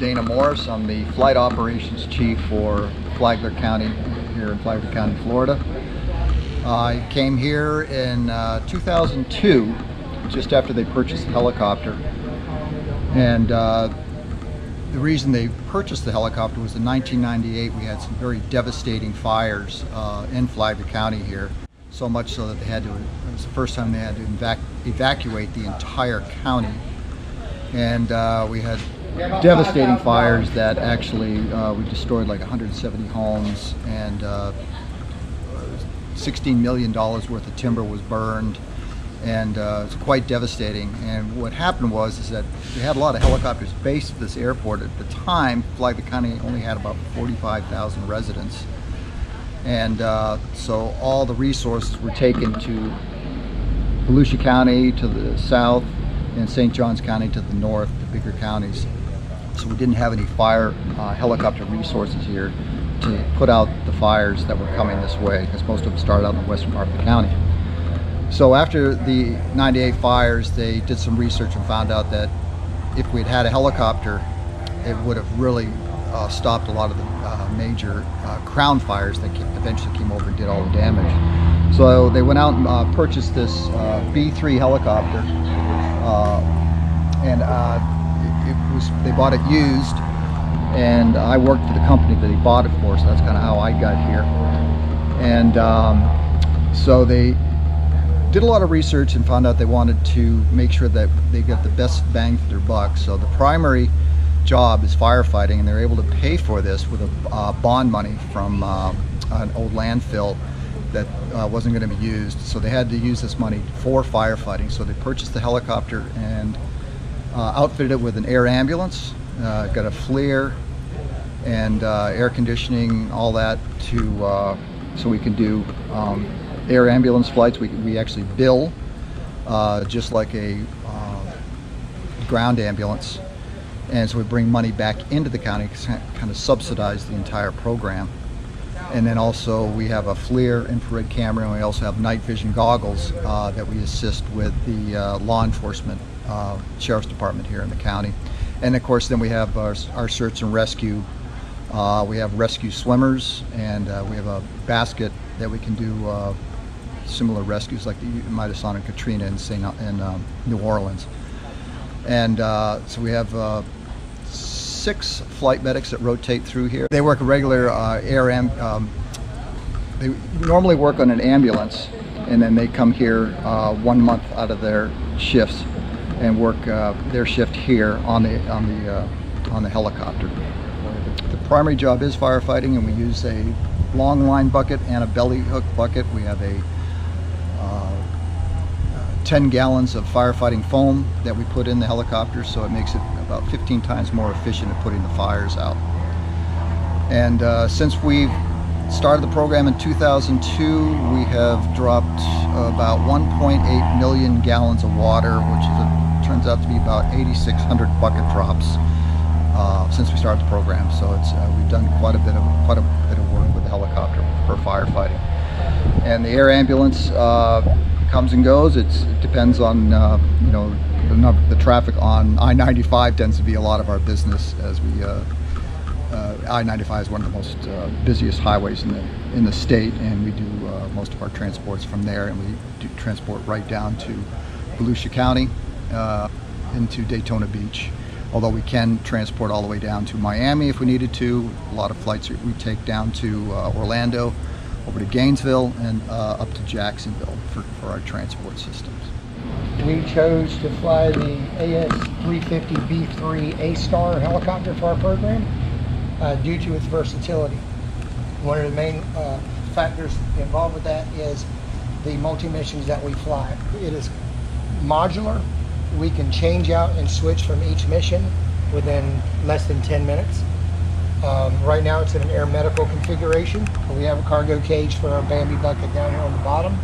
Dana Morris. I'm the Flight Operations Chief for Flagler County here in Flagler County, Florida. I came here in 2002, just after they purchased the helicopter. And the reason they purchased the helicopter was in 1998 we had some very devastating fires in Flagler County here. So much so that they had to, it was the first time they had to evacuate the entire county. And we had devastating fires that actually we destroyed like 170 homes, and $16 million worth of timber was burned, and it's quite devastating. And what happened is that they had a lot of helicopters based at this airport. At the time, Flagler County only had about 45,000 residents, and so all the resources were taken to Volusia County to the south and St. Johns County to the north, the bigger counties. So we didn't have any fire helicopter resources here to put out the fires that were coming this way, because most of them started out in the western part of the county. So after the 98 fires, they did some research and found out that if we'd had a helicopter, it would have really stopped a lot of the major crown fires that eventually came over and did all the damage. So they went out and purchased this B-3 helicopter, and they bought it used, and I worked for the company that he bought it for, so that's kind of how I got here. And so they did a lot of research and found out they wanted to make sure that they get the best bang for their buck. So the primary job is firefighting, and they're able to pay for this with a bond money from an old landfill that wasn't going to be used. So they had to use this money for firefighting. So they purchased the helicopter and outfitted it with an air ambulance, got a FLIR and air conditioning, all that, to so we can do air ambulance flights. We actually bill just like a ground ambulance, and so we bring money back into the county, kind of subsidize the entire program. And then also we have a FLIR infrared camera, and we also have night vision goggles that we assist with the law enforcement sheriff's department here in the county. And of course then we have our search and rescue. We have rescue swimmers, and we have a basket that we can do similar rescues like you might have saw in Katrina in New Orleans. And so we have 6 flight medics that rotate through here. They work a regular they normally work on an ambulance, and then they come here 1 month out of their shifts and work their shift here on the helicopter. The primary job is firefighting, and we use a long line bucket and a belly hook bucket. We have a 10 gallons of firefighting foam that we put in the helicopter, so it makes it about 15 times more efficient at putting the fires out. And since we've started the program in 2002, we have dropped about 1.8 million gallons of water, which turns out to be about 8,600 bucket drops since we started the program. So it's we've done quite a bit of work with the helicopter for firefighting. And the air ambulance comes and goes. It depends on you know, the traffic on I-95 tends to be a lot of our business, as we I-95 is one of the most busiest highways in the state, and we do most of our transports from there, and we do transport right down to Volusia County into Daytona Beach. Although we can transport all the way down to Miami if we needed to. A lot of flights we take down to Orlando, over to Gainesville, and up to Jacksonville for our transport systems. We chose to fly the AS-350B3 A-Star helicopter for our program due to its versatility. One of the main factors involved with that is the multi-missions that we fly. It is modular. We can change out and switch from each mission within less than 10 minutes. Right now it's in an air medical configuration. We have a cargo cage for our Bambi bucket down here on the bottom.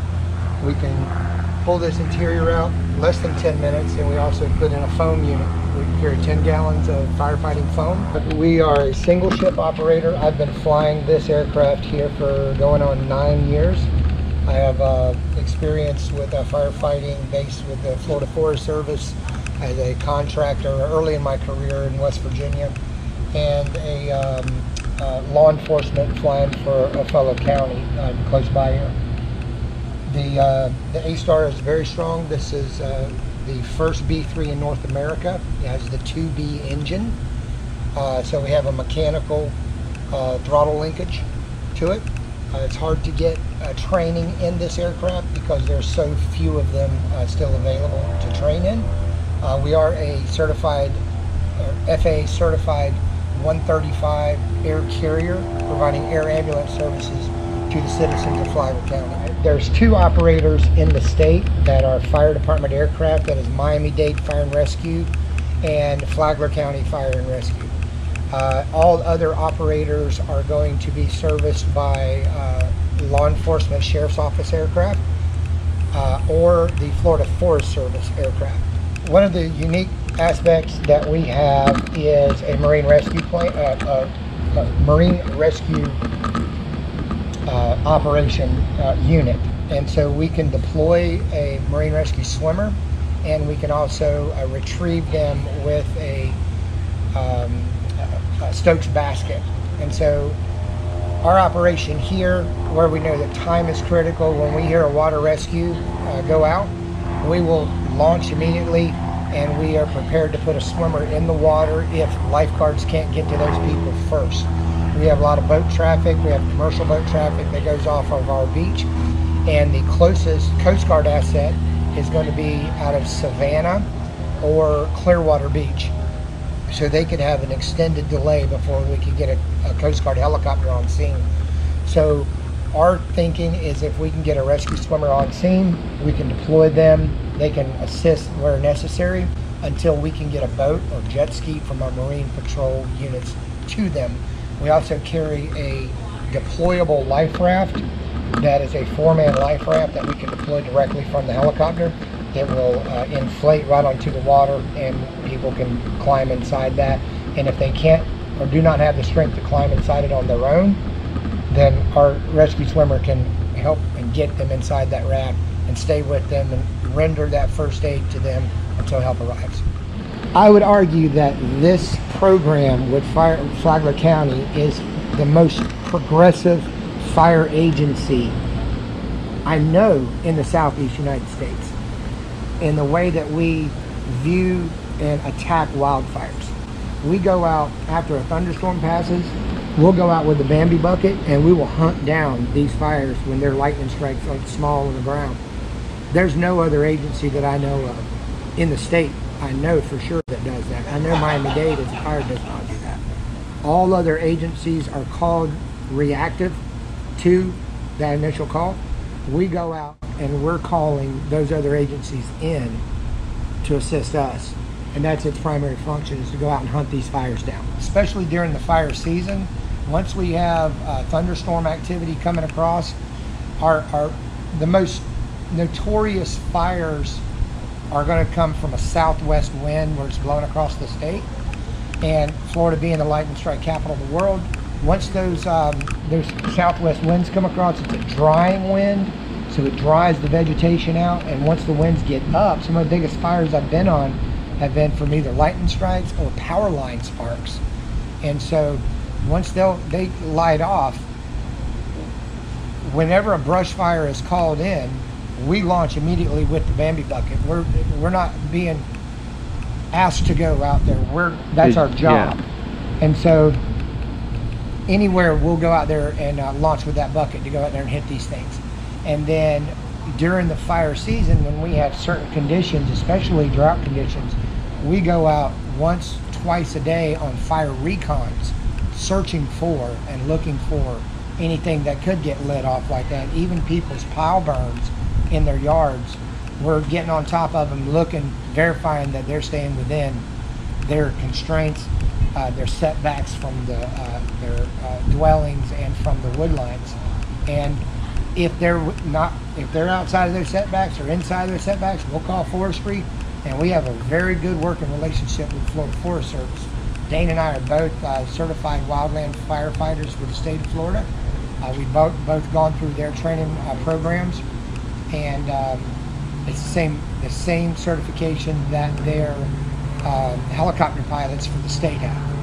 We can pull this interior out less than 10 minutes, and we also put in a foam unit. We carry 10 gallons of firefighting foam. We are a single ship operator. I've been flying this aircraft here for going on 9 years. I have experience with firefighting based with the Florida Forest Service as a contractor early in my career in West Virginia. and a law enforcement flying for a fellow county close by here. The A-Star is very strong. This is the first B-3 in North America. It has the 2B engine. So we have a mechanical throttle linkage to it. It's hard to get training in this aircraft because there's so few of them still available to train in. We are a certified, FAA certified 135 air carrier, providing air ambulance services to the citizens of Flagler County. There's 2 operators in the state that are fire department aircraft. That is Miami-Dade Fire and Rescue and Flagler County Fire and Rescue. All other operators are going to be serviced by law enforcement sheriff's office aircraft or the Florida Forest Service aircraft. One of the unique aspects that we have is a marine rescue plane, marine rescue operation unit, and so we can deploy a marine rescue swimmer, and we can also retrieve them with a Stokes basket. And so our operation here, where we know that time is critical, when we hear a water rescue go out, we will launch immediately, and we are prepared to put a swimmer in the water if lifeguards can't get to those people first. We have a lot of boat traffic. We have commercial boat traffic that goes off of our beach, and the closest Coast Guard asset is going to be out of Savannah or Clearwater Beach. So they could have an extended delay before we could get a Coast Guard helicopter on scene. So our thinking is if we can get a rescue swimmer on scene, we can deploy them. They can assist where necessary until we can get a boat or jet ski from our Marine Patrol units to them. We also carry a deployable life raft that is a 4-man life raft that we can deploy directly from the helicopter. It will inflate right onto the water, and people can climb inside that. And if they can't or do not have the strength to climb inside it on their own, then our rescue swimmer can help and get them inside that raft and stay with them and render that first aid to them until help arrives. I would argue that this program with Flagler County is the most progressive fire agency I know in the Southeast United States, in the way that we view and attack wildfires. We go out after a thunderstorm passes, we'll go out with the Bambi bucket and we will hunt down these fires when they're lightning strikes, like small on the ground. There's no other agency that I know of in the state, I know for sure, that does that. I know Miami-Dade as a fire does not do that. All other agencies are called reactive to that initial call. We go out and we're calling those other agencies in to assist us, and that's its primary function, is to go out and hunt these fires down. Especially during the fire season, once we have thunderstorm activity coming across, the most notorious fires are going to come from a southwest wind where it's blowing across the state, and Florida being the lightning strike capital of the world, once those southwest winds come across, it's a drying wind, so it dries the vegetation out, and once the winds get up, some of the biggest fires I've been on have been from either lightning strikes or power line sparks. And so once they light off, whenever a brush fire is called in, we launch immediately with the Bambi bucket. We're not being asked to go out there. That's our job. Yeah. And so anywhere we'll go out there and launch with that bucket to go out there and hit these things. And then during the fire season, when we have certain conditions, especially drought conditions, we go out once, twice a day on fire recons, searching for and looking for anything that could get lit off like that. Even people's pile burns in their yards, we're getting on top of them, looking, verifying that they're staying within their constraints, their setbacks from their dwellings and from the wood lines. And if they're outside of their setbacks or inside their setbacks, we'll call forestry, and we have a very good working relationship with Florida Forest Service. Dane and I are both certified wildland firefighters for the state of Florida. We've both gone through their training programs, and it's the same certification that their helicopter pilots for the state have.